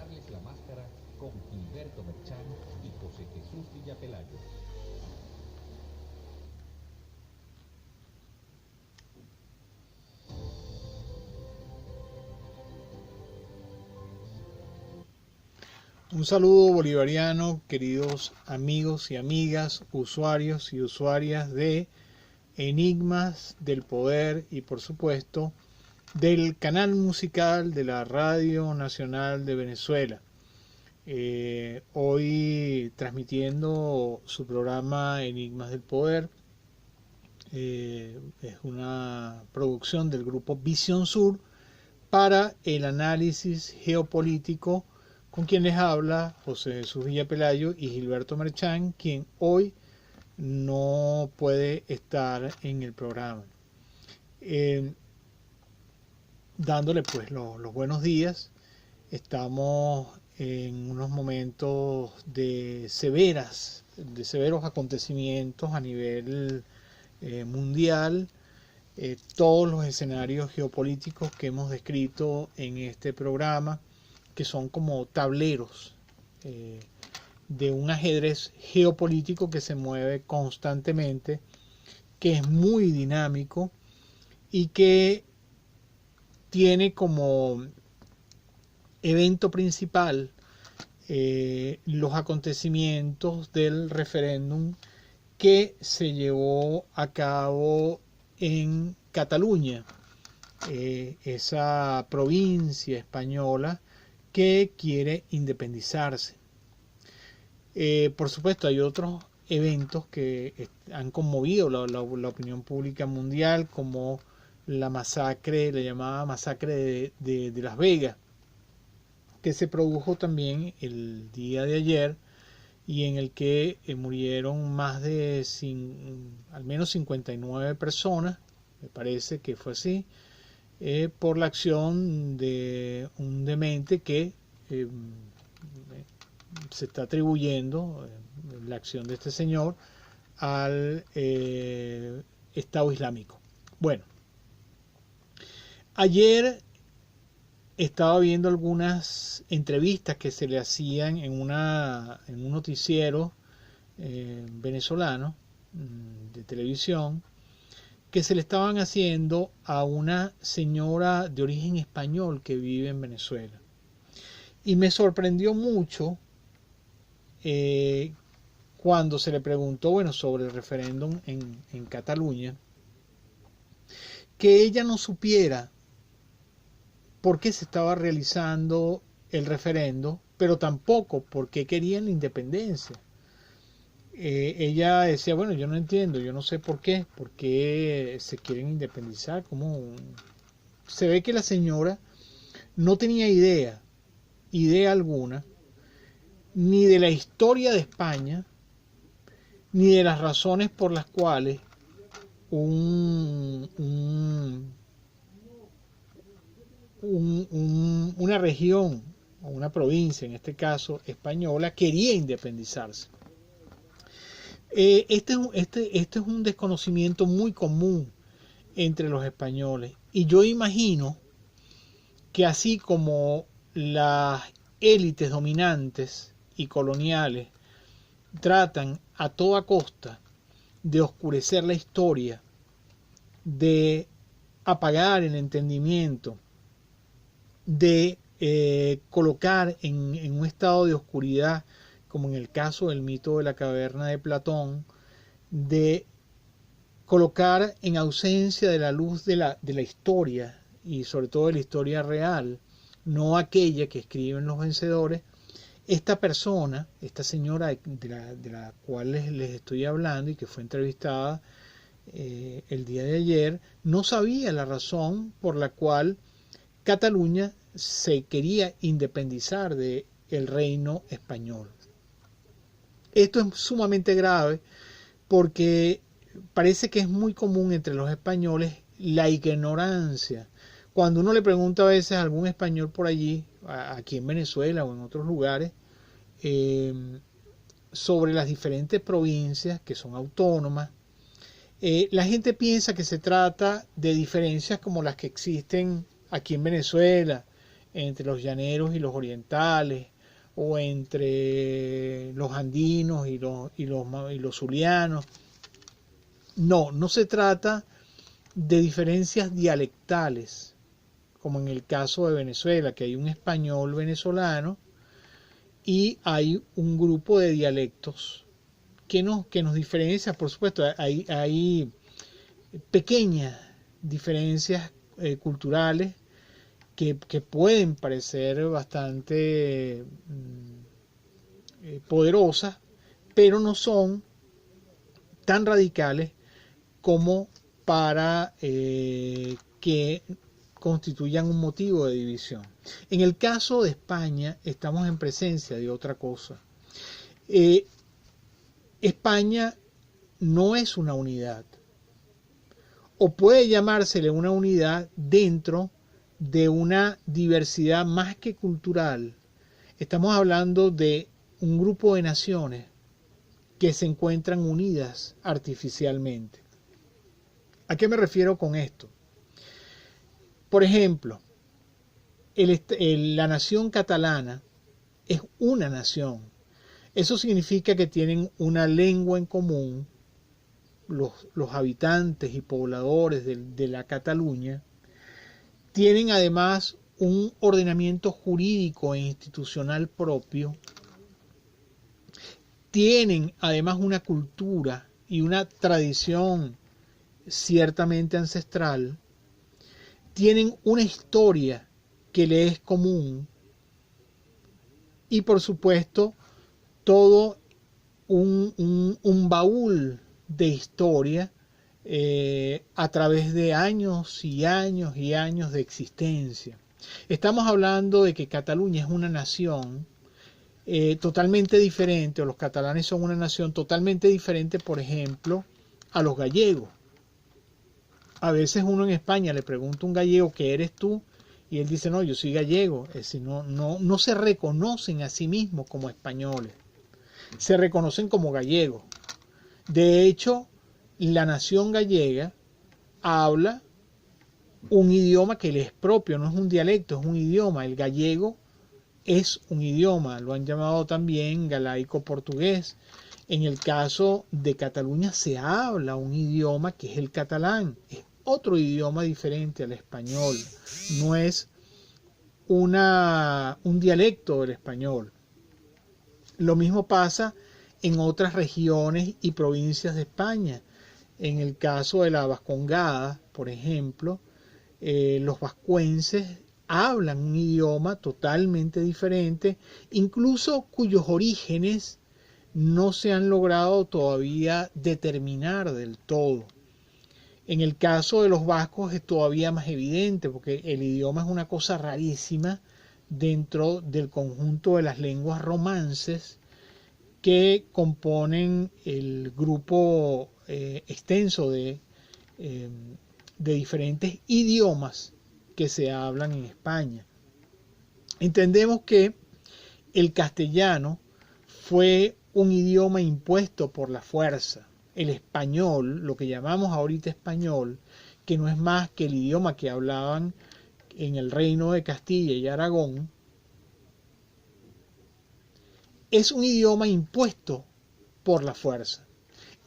Darles la Máscara con Gilberto Merchán y José Jesús Villapelayo. Un saludo bolivariano, queridos amigos y amigas, usuarios y usuarias de Enigmas del Poder y por supuesto del canal musical de la Radio Nacional de Venezuela. Hoy transmitiendo su programa Enigmas del Poder. Es una producción del grupo Visión Sur para el análisis geopolítico, con quien les habla José Jesús Villapelayo y Gilberto Merchán, quien hoy no puede estar en el programa. Dándole pues los buenos días. Estamos en unos momentos de severos acontecimientos a nivel mundial. Todos los escenarios geopolíticos que hemos descrito en este programa, que son como tableros de un ajedrez geopolítico que se mueve constantemente, que es muy dinámico y que tiene como evento principal los acontecimientos del referéndum que se llevó a cabo en Cataluña, esa provincia española que quiere independizarse. Por supuesto, hay otros eventos que han conmovido la opinión pública mundial, como la masacre, la llamada masacre de Las Vegas, que se produjo también el día de ayer y en el que murieron más de al menos 59 personas, me parece que fue así, por la acción de un demente que se está atribuyendo la acción de este señor al Estado Islámico. Bueno, ayer estaba viendo algunas entrevistas que se le hacían en un noticiero venezolano de televisión, que se le estaban haciendo a una señora de origen español que vive en Venezuela. Y me sorprendió mucho cuando se le preguntó, sobre el referéndum en Cataluña, que ella no supiera por qué se estaba realizando el referendo, pero tampoco por qué querían la independencia. Ella decía, yo no entiendo, yo no sé por qué se quieren independizar. Se ve que la señora no tenía idea alguna, ni de la historia de España, ni de las razones por las cuales una región o una provincia, en este caso española, quería independizarse. Este es un desconocimiento muy común entre los españoles, y yo imagino que así como las élites dominantes y coloniales tratan a toda costa de oscurecer la historia, de apagar el entendimiento, de colocar en un estado de oscuridad, como en el caso del mito de la caverna de Platón, de colocar en ausencia de la luz de la historia, y sobre todo de la historia real, no aquella que escriben los vencedores. Esta persona, esta señora de la cual les estoy hablando y que fue entrevistada el día de ayer, no sabía la razón por la cual Cataluña se quería independizar del reino español. Esto es sumamente grave porque parece que es muy común entre los españoles la ignorancia. Cuando uno le pregunta a veces a algún español por allí, aquí en Venezuela o en otros lugares, sobre las diferentes provincias que son autónomas, la gente piensa que se trata de diferencias como las que existen aquí en Venezuela, entre los llaneros y los orientales, o entre los andinos y los zulianos. No, no se trata de diferencias dialectales, como en el caso de Venezuela, que hay un español venezolano y hay un grupo de dialectos que nos diferencia. Por supuesto, hay pequeñas diferencias culturales que pueden parecer bastante poderosas, pero no son tan radicales como para que constituyan un motivo de división. En el caso de España estamos en presencia de otra cosa. España no es una unidad, o puede llamársele una unidad dentro de una diversidad más que cultural. Estamos hablando de un grupo de naciones que se encuentran unidas artificialmente. ¿A qué me refiero con esto? Por ejemplo, la nación catalana es una nación. Eso significa que tienen una lengua en común, los habitantes y pobladores de la Cataluña. Tienen además un ordenamiento jurídico e institucional propio. Tienen además una cultura y una tradición ciertamente ancestral. Tienen una historia que le es común y por supuesto todo un baúl de historia a través de años y años y años de existencia. Estamos hablando de que Cataluña es una nación totalmente diferente, o los catalanes son una nación totalmente diferente, por ejemplo, a los gallegos. A veces uno en España le pregunta a un gallego ¿qué eres tú? Y él dice, no, yo soy gallego. Es decir, no se reconocen a sí mismos como españoles, se reconocen como gallegos. De hecho, la nación gallega habla un idioma que le es propio, no es un dialecto, es un idioma. El gallego es un idioma, lo han llamado también galaico portugués. En el caso de Cataluña se habla un idioma que es el catalán, es otro idioma diferente al español, no es un dialecto del español. Lo mismo pasa en otras regiones y provincias de España. En el caso de la Vascongada, por ejemplo, los vascuenses hablan un idioma totalmente diferente, incluso cuyos orígenes no se han logrado todavía determinar del todo. En el caso de los vascos es todavía más evidente, porque el idioma es una cosa rarísima dentro del conjunto de las lenguas romances que componen el grupo extenso de diferentes idiomas que se hablan en España. Entendemos que el castellano fue un idioma impuesto por la fuerza. El español, lo que llamamos ahorita español, que no es más que el idioma que hablaban en el reino de Castilla y Aragón, es un idioma impuesto por la fuerza.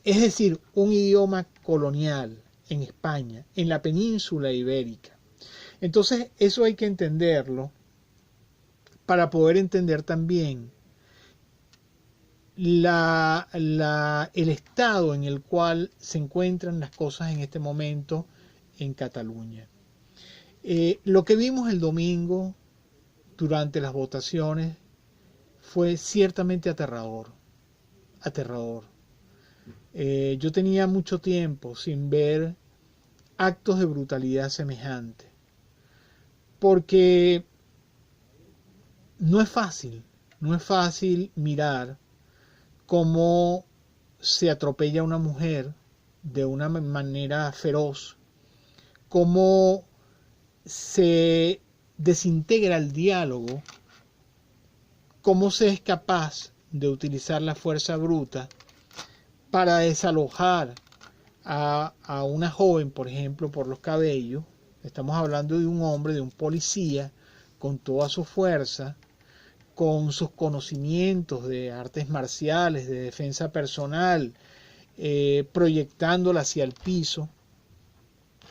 Es decir, un idioma colonial en España, en la península ibérica. Entonces, eso hay que entenderlo para poder entender también el estado en el cual se encuentran las cosas en este momento en Cataluña. Lo que vimos el domingo durante las votaciones fue ciertamente aterrador. Yo tenía mucho tiempo sin ver actos de brutalidad semejante, porque no es fácil mirar cómo se atropella a una mujer de una manera feroz, cómo se desintegra el diálogo, cómo se es capaz de utilizar la fuerza bruta para desalojar a una joven, por ejemplo, por los cabellos. Estamos hablando de un hombre, de un policía, con toda su fuerza, con sus conocimientos de artes marciales, de defensa personal, proyectándola hacia el piso.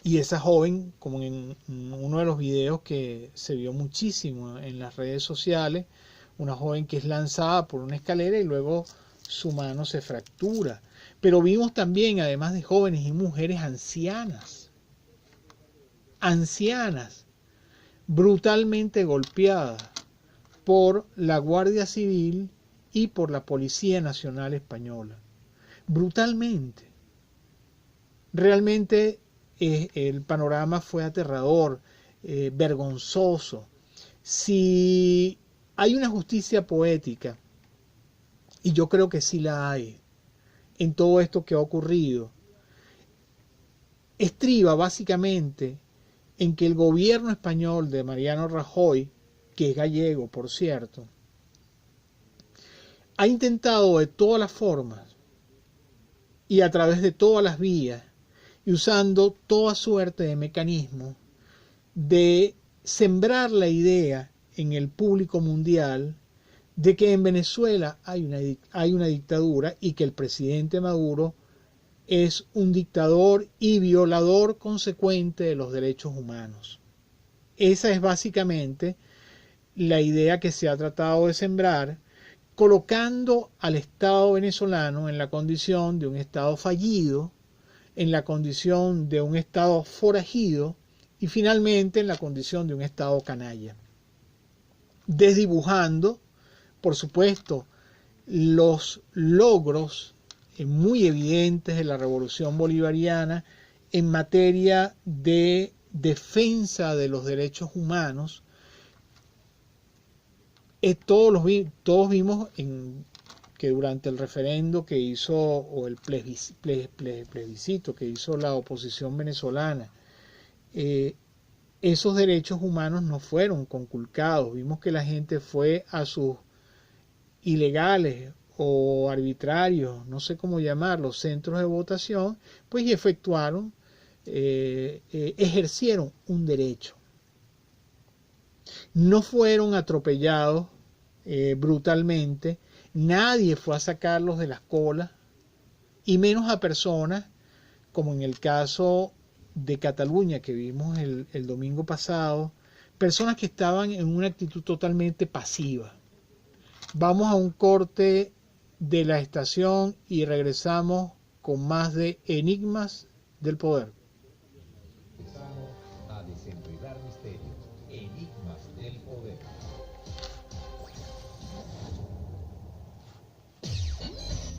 Y esa joven, como en uno de los videos que se vio muchísimo en las redes sociales, una joven que es lanzada por una escalera y luego su mano se fractura. Pero vimos también, además de jóvenes y mujeres ancianas, brutalmente golpeadas por la Guardia Civil y por la Policía Nacional Española. Brutalmente. Realmente el panorama fue aterrador, vergonzoso. Si hay una justicia poética, y yo creo que sí la hay, en todo esto que ha ocurrido, estriba básicamente en que el gobierno español de Mariano Rajoy, que es gallego, por cierto, ha intentado de todas las formas y a través de todas las vías y usando toda suerte de mecanismos de sembrar la idea en el público mundial de que en Venezuela hay una dictadura y que el presidente Maduro es un dictador y violador consecuente de los derechos humanos. Esa es básicamente la idea que se ha tratado de sembrar, colocando al Estado venezolano en la condición de un Estado fallido, en la condición de un Estado forajido y finalmente en la condición de un Estado canalla. Desdibujando, por supuesto, los logros muy evidentes de la revolución bolivariana en materia de defensa de los derechos humanos. Todos vimos que durante el referendo que hizo, o el plebiscito que hizo la oposición venezolana, esos derechos humanos no fueron conculcados. Vimos que la gente fue a sus ilegales o arbitrarios, no sé cómo llamarlos, centros de votación, pues y efectuaron, ejercieron un derecho. No fueron atropellados brutalmente, nadie fue a sacarlos de las colas, y menos a personas como en el caso de Cataluña que vimos el domingo pasado, personas que estaban en una actitud totalmente pasiva. Vamos a un corte de la estación y regresamos con más de Enigmas del Poder. Empezamos a desenredar misterios, enigmas del poder.